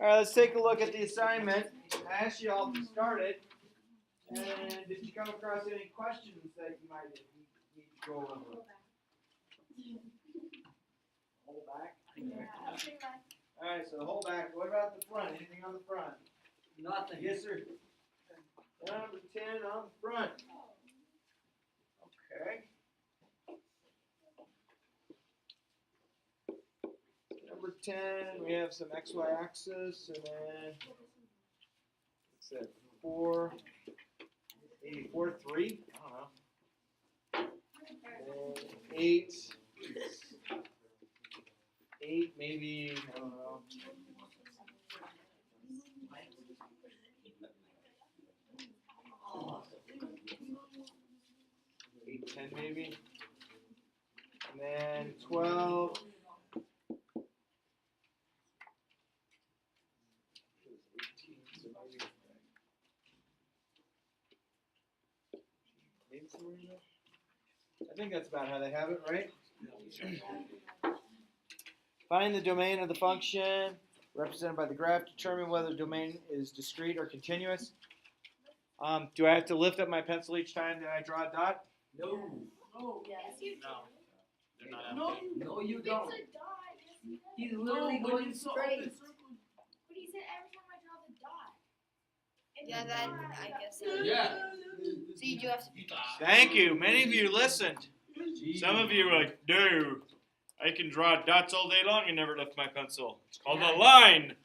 All right, let's take a look at the assignment. I asked you all to start it. And did you come across any questions that you might need to go over? Hold back? All right, so hold back. What about the front? Anything on the front? Nothing. Yes, sir. Number 10 on the front. Okay. Number 10, we have some XY axis, and then what's that? 4, maybe 4, 3. I don't know. And 8. 8, maybe. I don't know. 8, 10 maybe. And then 12. I think that's about how they have it, right? Find the domain of the function represented by the graph. Determine whether the domain is discrete or continuous. Do I have to lift up my pencil each time that I draw a dot? No. No. Yes, you do. No. They're not no, you don't. It's a dot. Yes, he does. He's literally going straight. But he said every time I draw the dot. And Yeah, the that dot, I guess. Yeah. So you do have to. Thank you. Many of you listened. Some of you were like, no, I can draw dots all day long and never lift my pencil. It's called a line.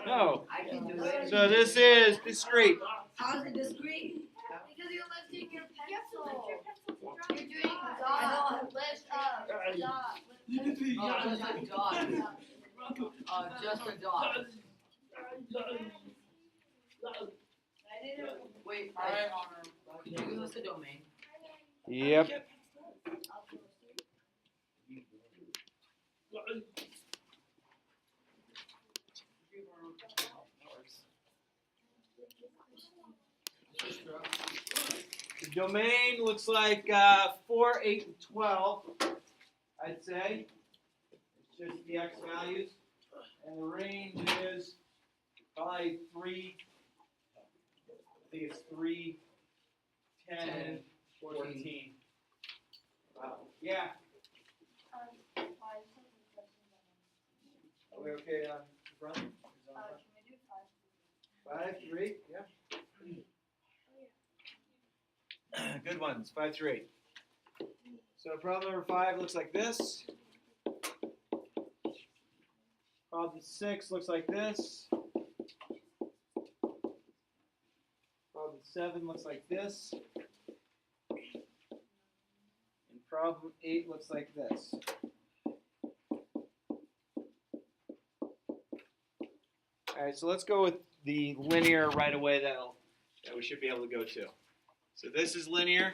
No. I can do it. So this is discrete. How's it discrete? Because you're lifting your pencil. You're doing Dot. Lift up. Dot. Oh, just a dot. Just a dot. Wait, can you give us the domain? Yep. The domain looks like 4, 8, and 12, I'd say. It's just the x values. And the range is probably 3, I think it's 3, 10, and 14. Wow. Yeah. Are we okay on the front? Can we do 5, 3, yeah. Good ones, 5 through 8. So problem number 5 looks like this. Problem 6 looks like this. Problem 7 looks like this. And problem 8 looks like this. Alright, so let's go with the linear right away that we should be able to go to. So this is linear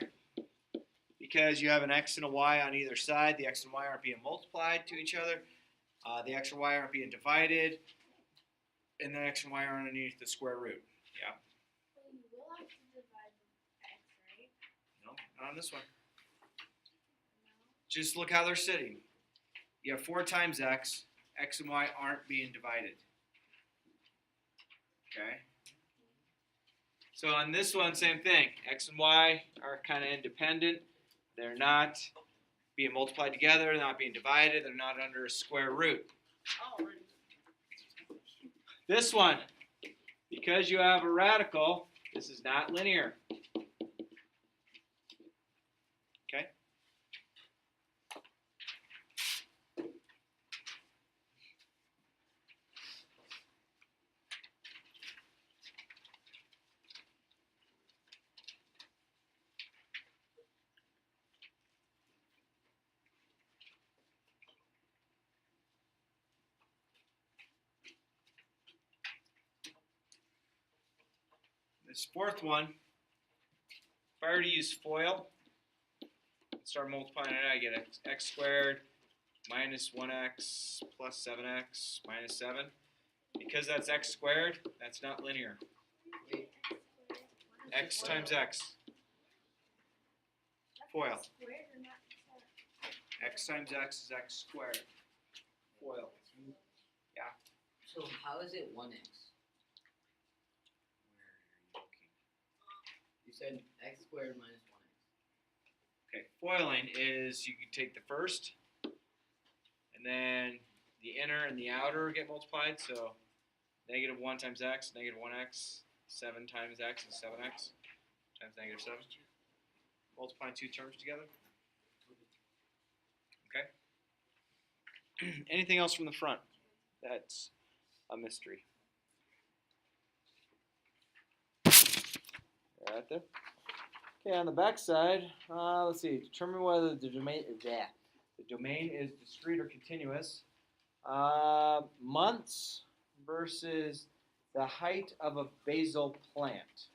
because you have an x and a y on either side. The x and y aren't being multiplied to each other. The x and y aren't being divided. And the x and y are underneath the square root. Yeah. You will have to divide x, right? No, not on this one. Just look how they're sitting. You have 4 times x. X and y aren't being divided. Okay. So on this one, same thing. X and y are kind of independent. They're not being multiplied together. They're not being divided. They're not under a square root. This one, because you have a radical, this is not linear. Okay? This fourth one, if I were to use FOIL, start multiplying it out, I get x squared minus 1x plus 7x minus 7. Because that's x squared, that's not linear. X times x. FOIL. X times x is x squared. FOIL. Yeah. So how is it 1x? You said x squared minus 1x. Okay, foiling is you can take the first, and then the inner and the outer get multiplied. So negative 1 times x, negative 1x, 7 times x is 7x times negative 7. Multiplying two terms together. Okay. Anything else from the front? That's a mystery. Right there. Okay, on the back side, let's see. Determine whether the domain is discrete or continuous. Months versus the height of a basil plant.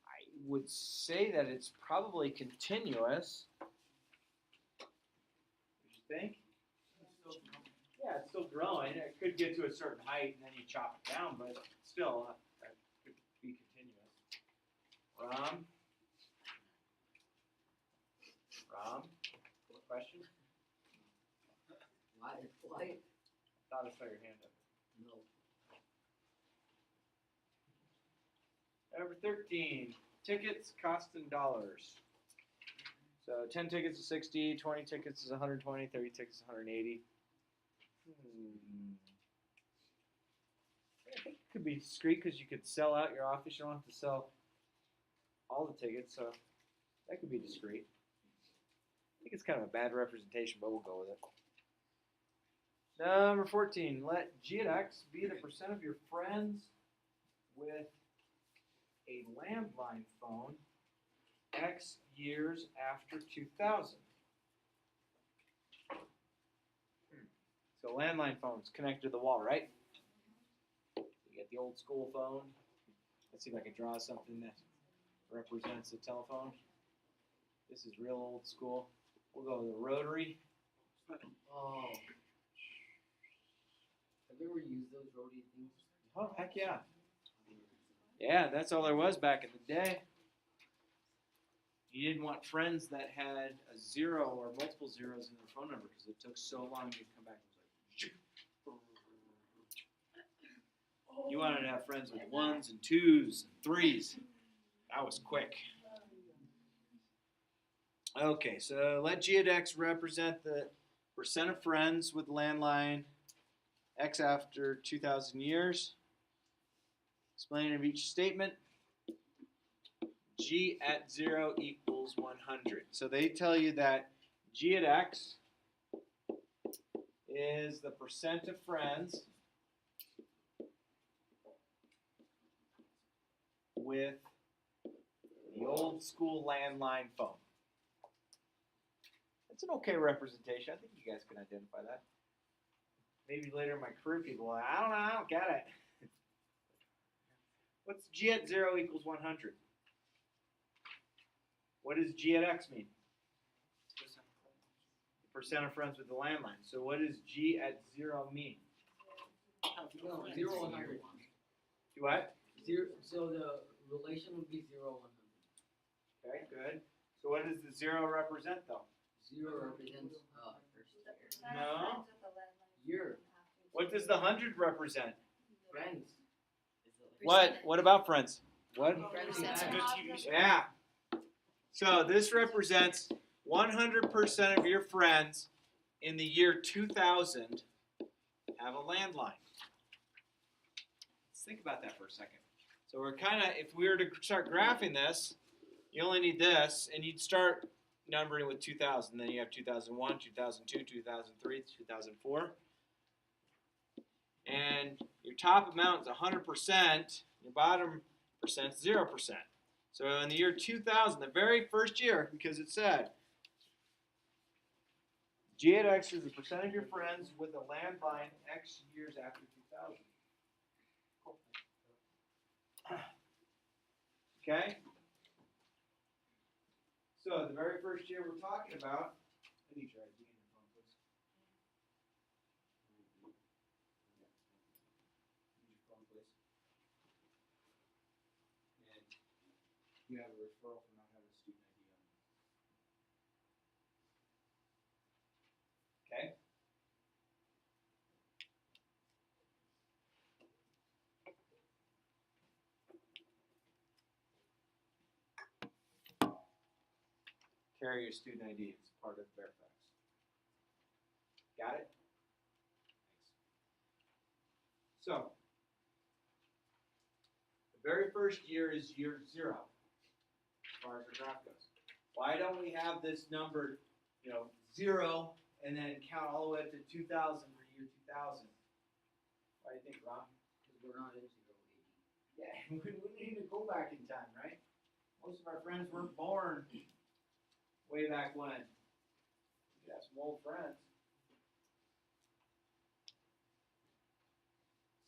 I would say that it's probably continuous. What do you think? Yeah, it's still growing. It could get to a certain height and then you chop it down, but still, that could be continuous. Ram? What question? Why? I thought I saw your hand up. No. Number 13, tickets cost in dollars. So 10 tickets is 60, 20 tickets is 120, 30 tickets is 180. I think it could be discrete because you could sell out your office. You don't have to sell all the tickets, so that could be discrete. I think it's kind of a bad representation, but we'll go with it. Number 14, let G at X be the percent of your friends with a landline phone X years after 2000. So landline phones connected to the wall, right? You get the old school phone. Let's see if I can draw something that represents a telephone. This is real old school. We'll go with a rotary. Oh. Have you ever used those rotary things? Oh, heck yeah. Yeah, that's all there was back in the day. You didn't want friends that had a 0 or multiple zeros in their phone number because it took so long to come back. It was like, you wanted to have friends with 1s and 2s and 3s. That was quick. Okay, so let G at X represent the percent of friends with landline X after 2,000 years. Explaining of each statement. G at 0 equals 100. So they tell you that G at X is the percent of friends with the old school landline phone. It's an okay representation. I think you guys can identify that. Maybe later in my career people are like, I don't know, I don't get it. What's G at 0 equals 100? What does G at X mean? The percent of friends with the landline. So what does G at 0 mean? No, 0, 100. Do what? So the relation would be 0, 100. Okay, good. So what does the 0 represent though? 0 represents first No. year. What does the 100 represent? Friends. What? What about friends? What? Friends Yeah. So this represents 100% of your friends in the year 2000 have a landline. Let's think about that for a second. So we're kind of, if we were to start graphing this, you only need this, and you'd start numbering with 2000. Then you have 2001, 2002, 2003, 2004. And your top amount is 100%, your bottom percent is 0%. So in the year 2000, the very first year, because it said, G at X is the percent of your friends with a landline X years after 2000. Okay? So the very first year we're talking about, I need your ID in your phone, please. Use your phone, please. And you have a referral for not having a student ID on. Okay? carry your student ID. It's part of Verifax. Got it? Thanks. So, the very first year is year 0, as far as the graph goes. Why don't we have this number, 0, and then count all the way up to 2000 for year 2000? Why do you think, Rob? Because we're not in 0 Yeah, we wouldn't even go back in time, right? Most of our friends weren't born way back when. We have some old friends.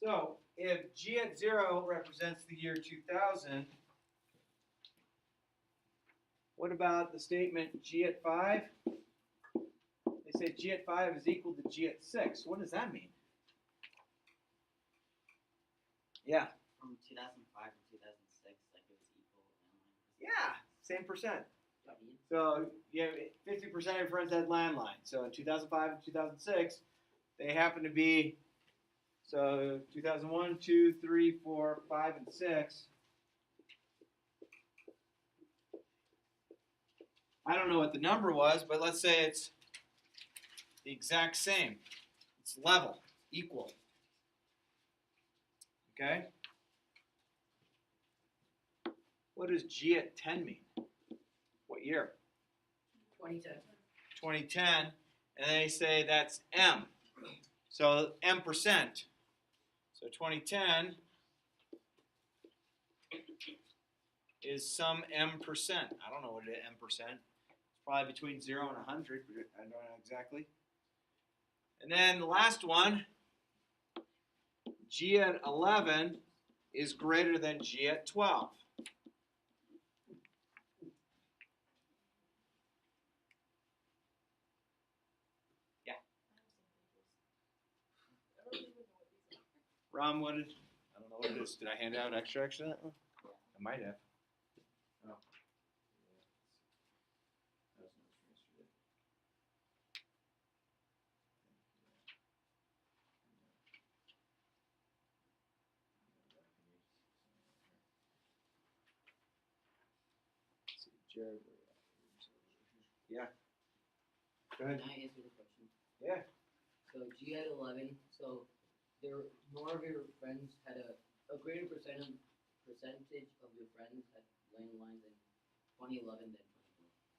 So, if G at 0 represents the year 2000, what about the statement G at 5? They say G at 5 is equal to G at 6. What does that mean? Yeah. From 2005 to 2006, like it was equal. Yeah, same percent. I mean, So, yeah, 50% of your friends had landline. So in 2005 and 2006, they happen to be, so 2001, 2, 3, 4, 5, and 6. I don't know what the number was, but let's say it's the exact same. It's level, equal. Okay? What does G at 10 mean? What year? 2010. 2010, and they say that's M. So M percent. So 2010 is some M percent. I don't know what it is, M percent. It's probably between 0 and 100, but I don't know exactly. And then the last one, G at 11 is greater than G at 12. Rom, what is? I don't know what it is. Did I hand out extra that one? I might have. Oh. Jared. Yeah. Go ahead. can I answer the question? Yeah. So G had 11. So more of your friends had a greater percentage of your friends had landlines in 2011 than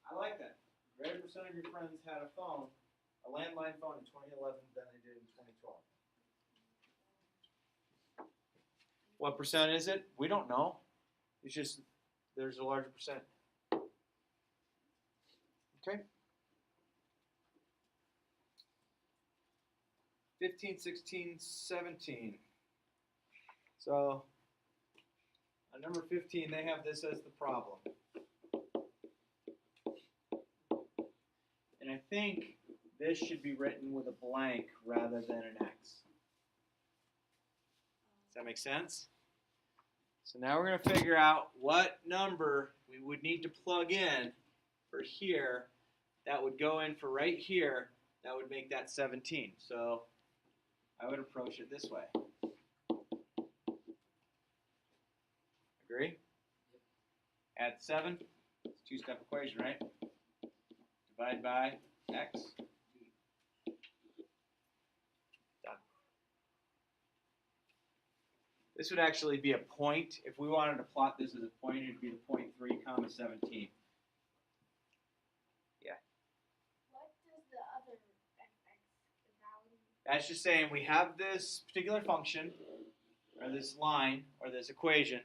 2012. I like that. Greater percent of your friends had a phone, a landline phone in 2011 than they did in 2012. What percent is it? We don't know. It's just there's a larger percent. Okay. 15, 16, 17. So on number 15, they have this as the problem. And I think this should be written with a blank rather than an X. Does that make sense? So now we're going to figure out what number we would need to plug in for here that would go in for right here that would make that 17. So I would approach it this way. Agree? Add 7. It's a two-step equation, right? Divide by X. Done. This would actually be a point. If we wanted to plot this as a point, it would be the point 3 comma 17. Yeah. What does the other fx, the value? That's just saying we have this particular function, or this line, or this equation,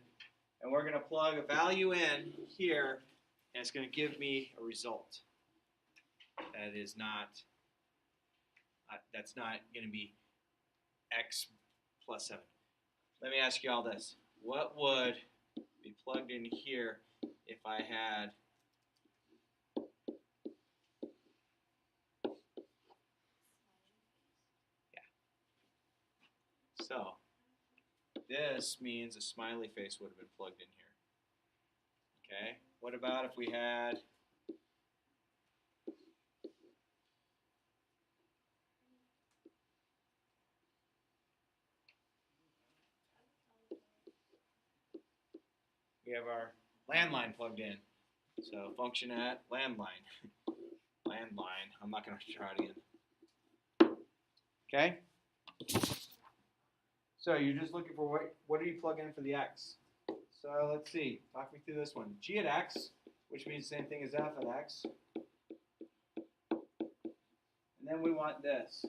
and we're going to plug a value in here, and it's going to give me a result. That is not, that's not going to be x plus 7. Let me ask you all this. What would be plugged in here if I had so this means a smiley face would have been plugged in here. Okay, what about if we had our landline plugged in? So function at landline. Landline. I'm not going to try it again. Okay? So you're just looking for what do you plug in for the x? So let's see. Talk me through this one. G at x, which means the same thing as f at x. And then we want this.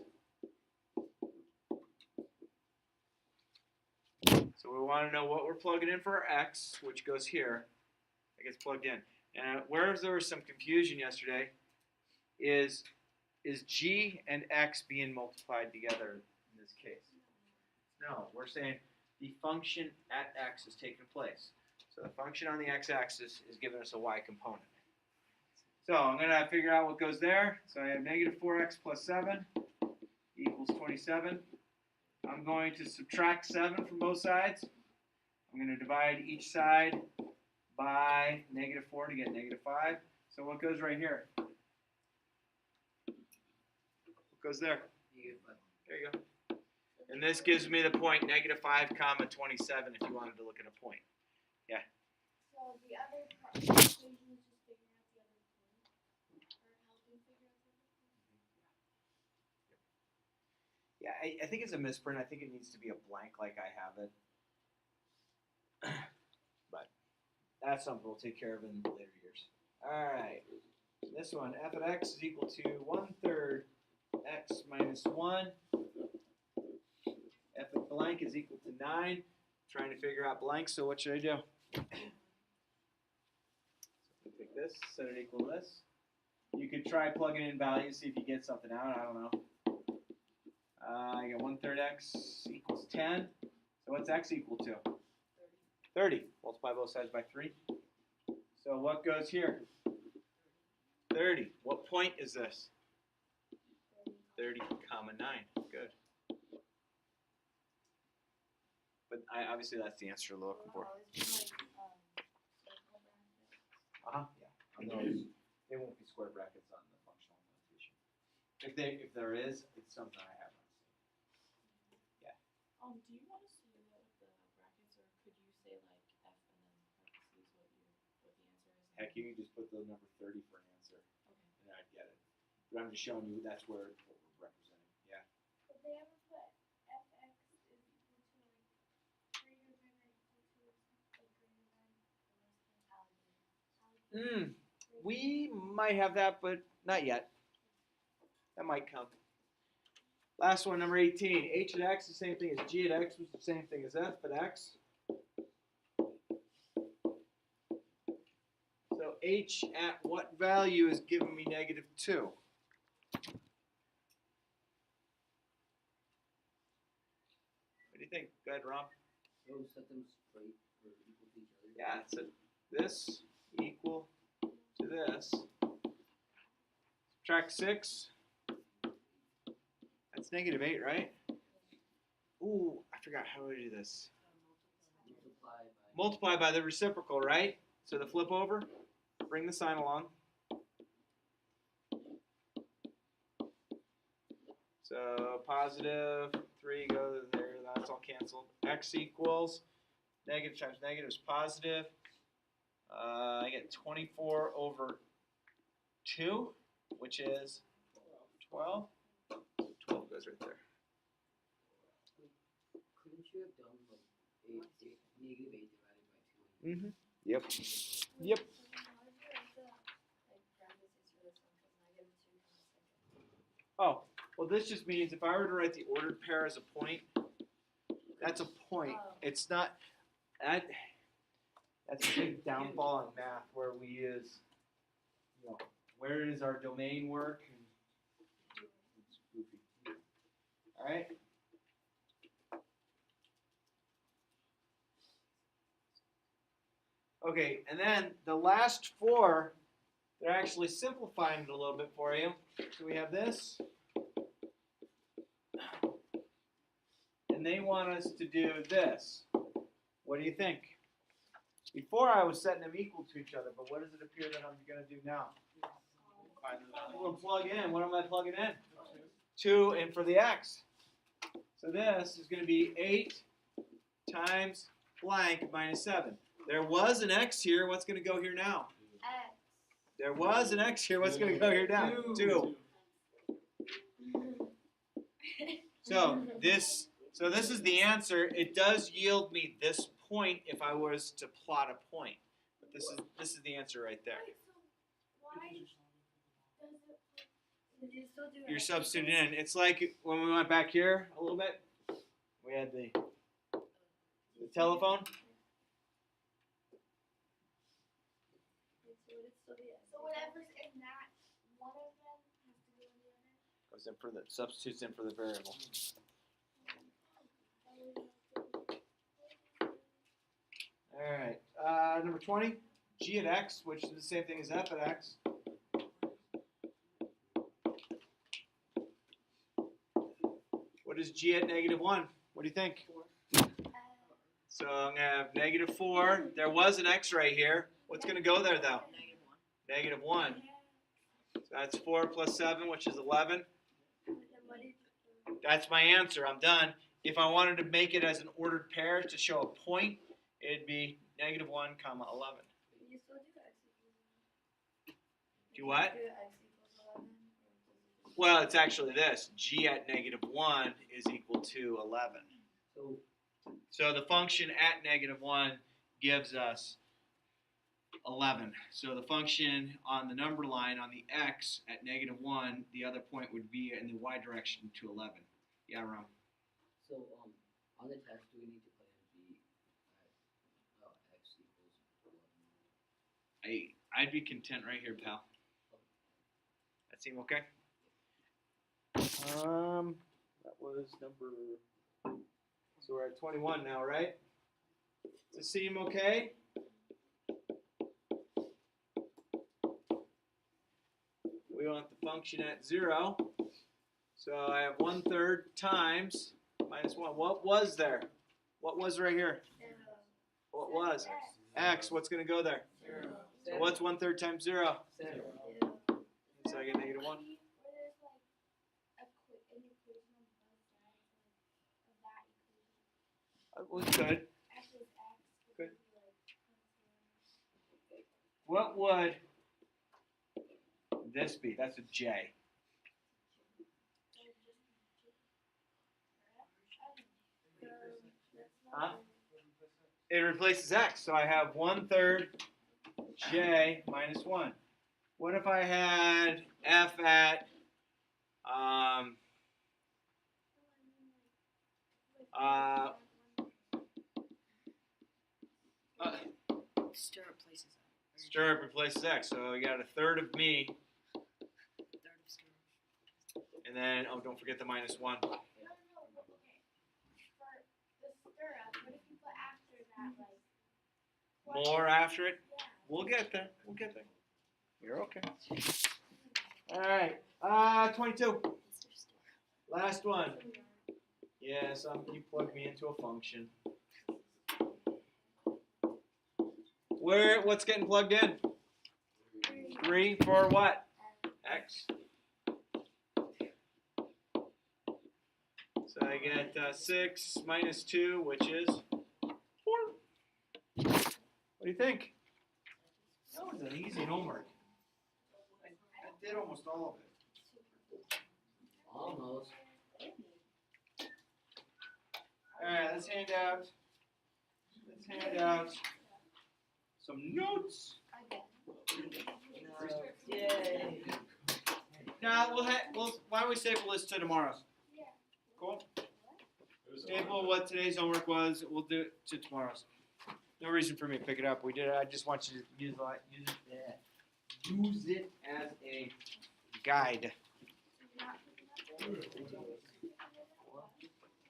So we want to know what we're plugging in for our x, which goes here. It gets plugged in. And where there was some confusion yesterday is g and x being multiplied together in this case? No, we're saying the function at x is taking place. So the function on the x-axis is giving us a y component. So I'm going to figure out what goes there. So I have negative 4x plus 7 equals 27. I'm going to subtract 7 from both sides. I'm going to divide each side by negative 4 to get negative 5. So what goes right here? What goes there? There you go. And this gives me the point negative 5 comma 27 if you wanted to look at a point. Yeah. So the other equation is just figuring out the other point, or helping figure out the other point. Yeah, I think it's a misprint. I think it needs to be a blank like I have it. But that's something we'll take care of in later years. Alright. This one, f of x is equal to 1/3 x minus 1. F of blank is equal to 9. Trying to figure out blank, so what should I do? So take this, set it equal to this. You could try plugging in values, see if you get something out. I don't know. I get 1/3 x equals 10. So what's x equal to? 30. Multiply both sides by 3. So what goes here? 30. What point is this? 30 comma 9. Good. But obviously that's the answer we're looking for. Yeah. On those, they won't be square brackets on the functional notation. If there is, it's something I have not seen. Yeah. Do you want to see that with the brackets, or could you say like f and then parentheses what the answer is? Heck, you can just put the number 30 for an answer, Okay. and I'd get it. But I'm just showing you that's what we're representing. Yeah. But they ever put fx is equal to like greater than or equal to or something, like greater than or less than. We might have that, but not yet. That might come. Last one, number 18. H at x is the same thing as g at x, which is the same thing as f at x. So h at what value is giving me negative 2? What do you think? Go ahead, Ron. So set them straight or equal to each other. Yeah, so this equal to this. Subtract 6. That's negative 8, right? Ooh, I forgot how to do this. Multiply by the reciprocal, right? So the flip over, bring the sign along. So positive 3 goes there, that's all canceled. X equals negative times negative is positive. I get 24 over 2, which is 12. 12 goes right there. Couldn't you have done like negative 8 divided by 2? Mm-hmm. Yep. Yep. Oh, well, this just means if I were to write the ordered pair as a point, that's a point. It's not that. That's a big downfall in math where we use, where does our domain work? It's goofy. All right. Okay, and then the last 4, they're actually simplifying it a little bit for you. So we have this. And they want us to do this. What do you think? Before I was setting them equal to each other, but what does it appear that I'm going to do now? I'm going to plug in. What am I plugging in? 2 and for the x. So this is going to be 8 times blank minus 7. There was an x here. What's going to go here now? There was an X here. What's going to go here now? 2. So this is the answer. It does yield me this point if I was to plot a point. But this is the answer right there. Wait, so why does it You're substituting in. It's like when we went back here a little bit. We had the telephone. So whatever's in that one of them has to go in the other? Goes in for the substitutes in for the variable. All right. Number 20, g at x, which is the same thing as f at x. What is g at -1? What do you think? So I'm going to have -4. There was an x right here. What's going to go there, though? -1. So that's 4 plus 7, which is 11. That's my answer. I'm done. If I wanted to make it as an ordered pair to show a point, it'd be -1, comma 11. You still do x equals 11. Do what? Do x equals 11. Well, it's actually this. G at -1 is equal to 11. So the function at -1 gives us 11. So the function on the number line on the x at -1, the other point would be in the y direction to 11. Yeah, Ron. So, on the test, do we need to put in g at x equals 11? I'd be content right here, pal. That seem okay? That was number. So we're at 21 now, right? Does it seem okay? We want the function at 0. So I have 1/3 times -1. What was there? What was right here? What was? X. What's going to go there? 0. So what's 1/3 times 0? 7. So I get -1. Where there's like an equation on both sides of that equation. That was good. F is x. Good. Would be like What would this be? That's a J. Huh? It replaces X, so I have 1/3 J minus 1. What if I had F at Stir replaces that. stirrup replaces X, so you got 1/3 of me, Third of stir. and then don't forget the -1. No, okay. For the stirrup, what if you put after that, like, More after it. yeah. We'll get there. We'll get there. You're okay. All right. 22. Last one. Yes, you plug me into a function. What's getting plugged in? 3 for what? X. So I get 6 minus 2, which is 4. What do you think? That was an easy homework. I did almost all of it. Almost. All right, let's hand out some notes. Yay. Now why don't we staple this to tomorrow? Yeah. Cool. Staple what today's homework was. We'll do it to tomorrow's. No reason for me to pick it up. We did it. I just want you to use it as a guide.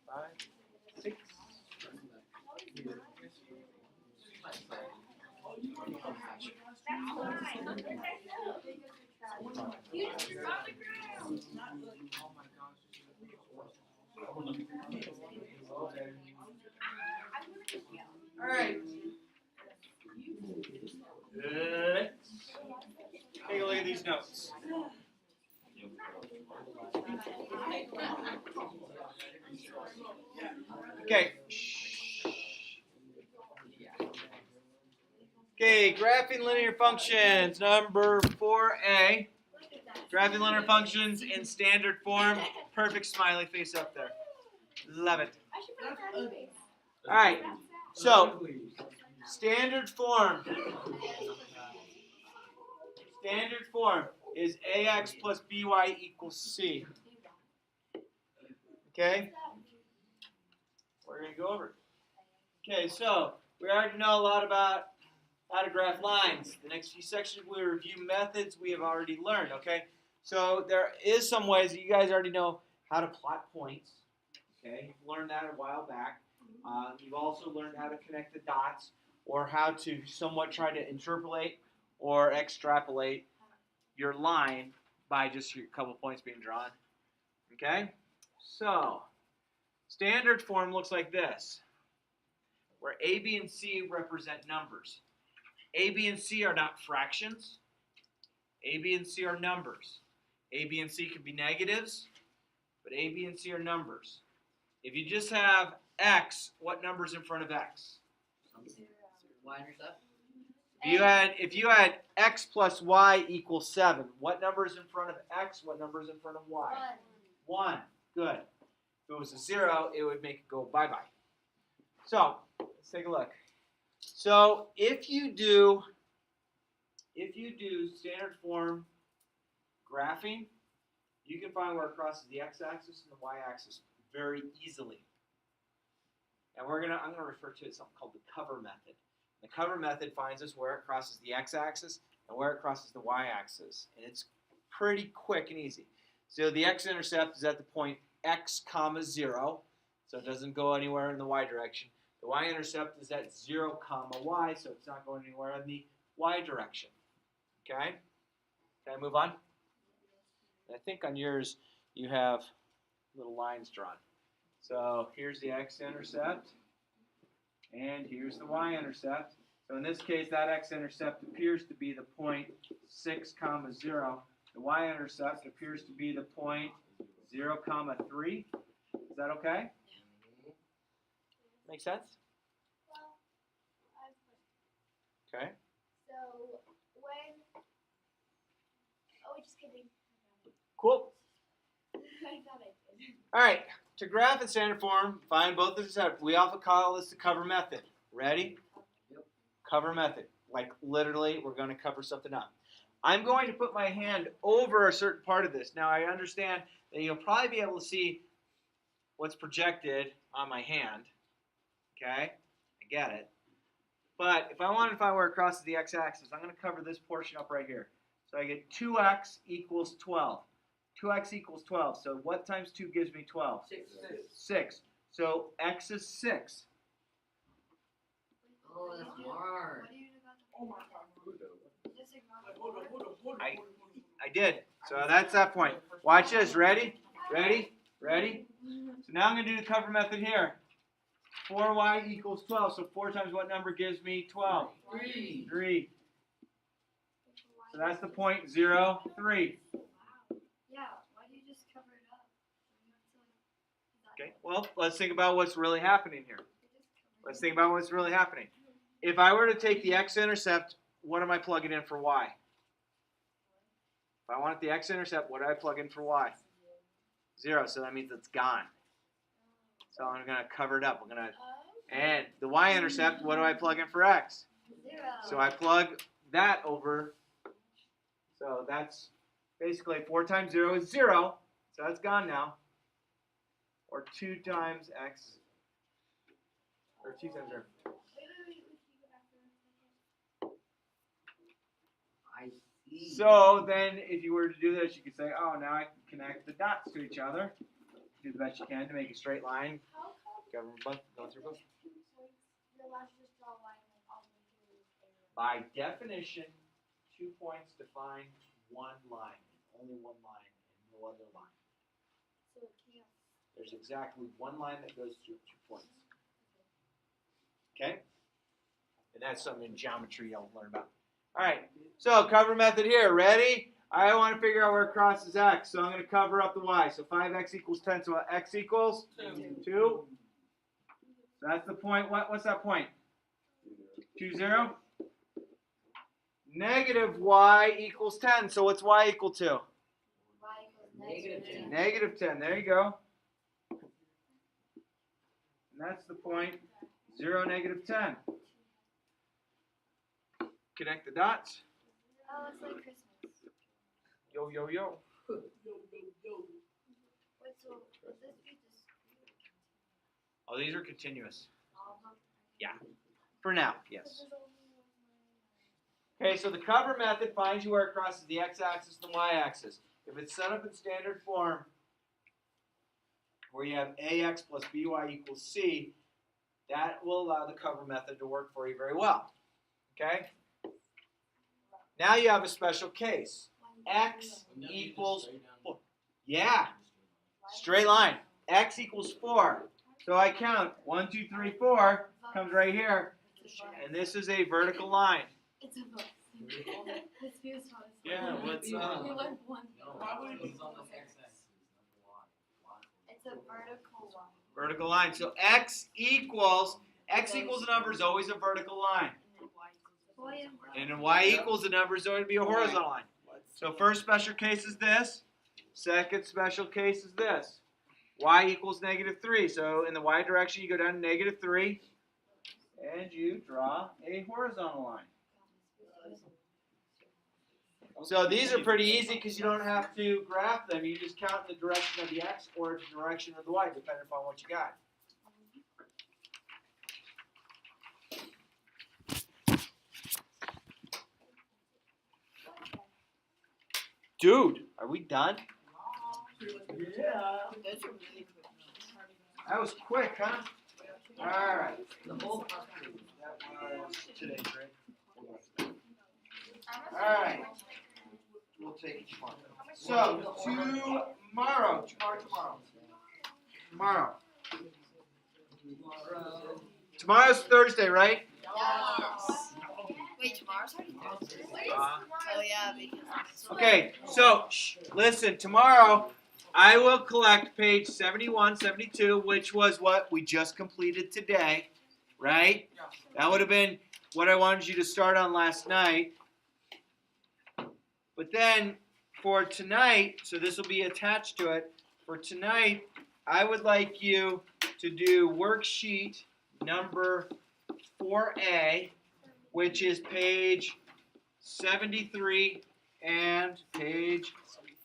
5, 6. You just threw on the ground. All right. Good. Take a look at these notes. Okay. Okay, Okay, graphing linear functions, number 4A. Graphing linear functions in standard form. Perfect smiley face up there. Love it. I should put a frowny face. All right, so standard form. Standard form is ax plus by equals c. Okay? We're going to go over it. Okay, so we already know a lot about how to graph lines. The next few sections we review methods we have already learned, okay? So there is some ways that you guys already know how to plot points. Okay, you've learned that a while back. You've also learned how to connect the dots or how to somewhat try to interpolate or extrapolate your line by just a couple points being drawn. Okay? So, standard form looks like this, where A, B, and C represent numbers. A, B, and C are not fractions. A, B, and C are numbers. A, B, and C can be negatives, but A, B, and C are numbers. If you just have x, what number's in front of x? Y-intercept. If you had x plus y equals 7, what number is in front of x? What number is in front of y? 1. Good. If it was a 0, it would make it go bye-bye. So, let's take a look. So, if you do standard form graphing, you can find where it crosses the x-axis and the y-axis very easily. And I'm gonna refer to it as something called the cover method. The cover method finds us where it crosses the x-axis and where it crosses the y-axis. And it's pretty quick and easy. So the x-intercept is at the point x comma 0. So it doesn't go anywhere in the y direction. The y-intercept is at 0 comma y, so it's not going anywhere in the y direction. Okay? Can I move on? I think on yours you have little lines drawn. So here's the x-intercept, and here's the y-intercept. So in this case, that x-intercept appears to be the point 6 comma 0. The y-intercept appears to be the point 0 comma 3. Is that okay? Make sense? Well, I have a question. Okay. So when just kidding. Cool. I thought I did. All right. To graph in standard form, find both intercepts. We often call this the cover method. Ready? Yep. Cover method. Like literally, we're going to cover something up. I'm going to put my hand over a certain part of this. Now, I understand that you'll probably be able to see what's projected on my hand. Okay? I get it. But if I want to find where it crosses the x-axis, I'm going to cover this portion up right here. So I get 2x equals 12. 2x equals 12. So what times 2 gives me 12? 6. So x is 6. Oh, that's smart. What do you do about the I did. So that's that point. Watch this. Ready? Ready? Ready? So now I'm going to do the cover method here. 4y equals 12. So 4 times what number gives me 12? 3. 3. So that's the point 0, 3. Yeah, why do you just cover it up? Okay, well, let's think about what's really happening here. Let's think about what's really happening. If I were to take the x-intercept, what am I plugging in for y? If I want the x-intercept, what do I plug in for y? 0, so that means it's gone. So I'm going to cover it up. And the y-intercept, what do I plug in for x? 0. So I plug that over. So that's basically 4 times 0 is 0. So that's gone now. Or 2 times x. Or 2 times 0. I see. So then if you were to do this, you could say, oh, now I can connect the dots to each other. Do the best you can to make a straight line. Government both, go through both. By definition, 2 points define one line. Only one line and no other line. There's exactly one line that goes through 2 points. Okay? And that's something in geometry you'll learn about. All right. So cover method here. Ready? I want to figure out where it crosses x. So I'm going to cover up the y. So 5x equals 10. So what x equals? 2. So that's the point. What's that point? 2, 0? Negative y equals 10. So what's y equal to? Y equals Negative 10. Negative 10. There you go. And that's the point. 0, negative 10. Connect the dots. Oh, it's like Christmas. Yo, yo, yo. Wait, so would this be just Oh, these are continuous. all of them? Yeah. For now, yes. This is only one line. Okay, so the cover method finds you where it crosses the x-axis and the y-axis. If it's set up in standard form, where you have ax plus by equals c, that will allow the cover method to work for you very well. Okay? Now you have a special case. X equals 4. Yeah, straight line. X equals 4. So I count 1, 2, 3, 4. Comes right here. And this is a vertical line. It's a bus. This feels fun. Yeah, what's We learned one. It's a vertical line. Vertical line. So X equals a number is always a vertical line. And then Y equals a number is always to be a horizontal line. So first special case is this. Second special case is this. Y equals negative 3. So in the Y direction, you go down to negative 3. And you draw a horizontal line. So these are pretty easy because you don't have to graph them. You just count the direction of the X or the direction of the Y, depending upon what you got. Dude, are we done? Yeah. That was quick, huh? All right. The whole That was today's, right? All right. We'll take each one. So, tomorrow. Tomorrow's Thursday, right? Wait, tomorrow's already Thursday? Uh, Oh, yeah, because. Okay, so, listen, tomorrow I will collect page 71, 72, which was what we just completed today, right? That would have been what I wanted you to start on last night. But then, for tonight, so this will be attached to it, for tonight, I would like you to do worksheet number 4A, which is page 73 and page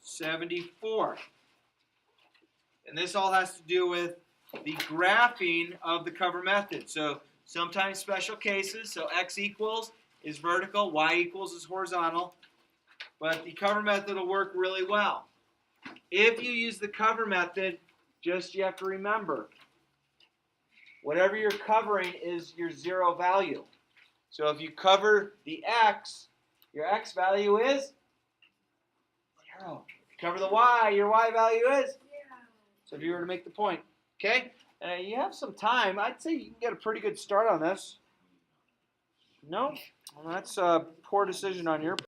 74. And this all has to do with the graphing of the cover method. So sometimes special cases, so X equals is vertical, Y equals is horizontal. But the cover method will work really well. If you use the cover method, just you have to remember, whatever you're covering is your zero value. So if you cover the X, your X value is 0. If you cover the Y, your Y value is. So if you were to make the point, okay? You have some time. I'd say you can get a pretty good start on this. No? Well, that's a poor decision on your part.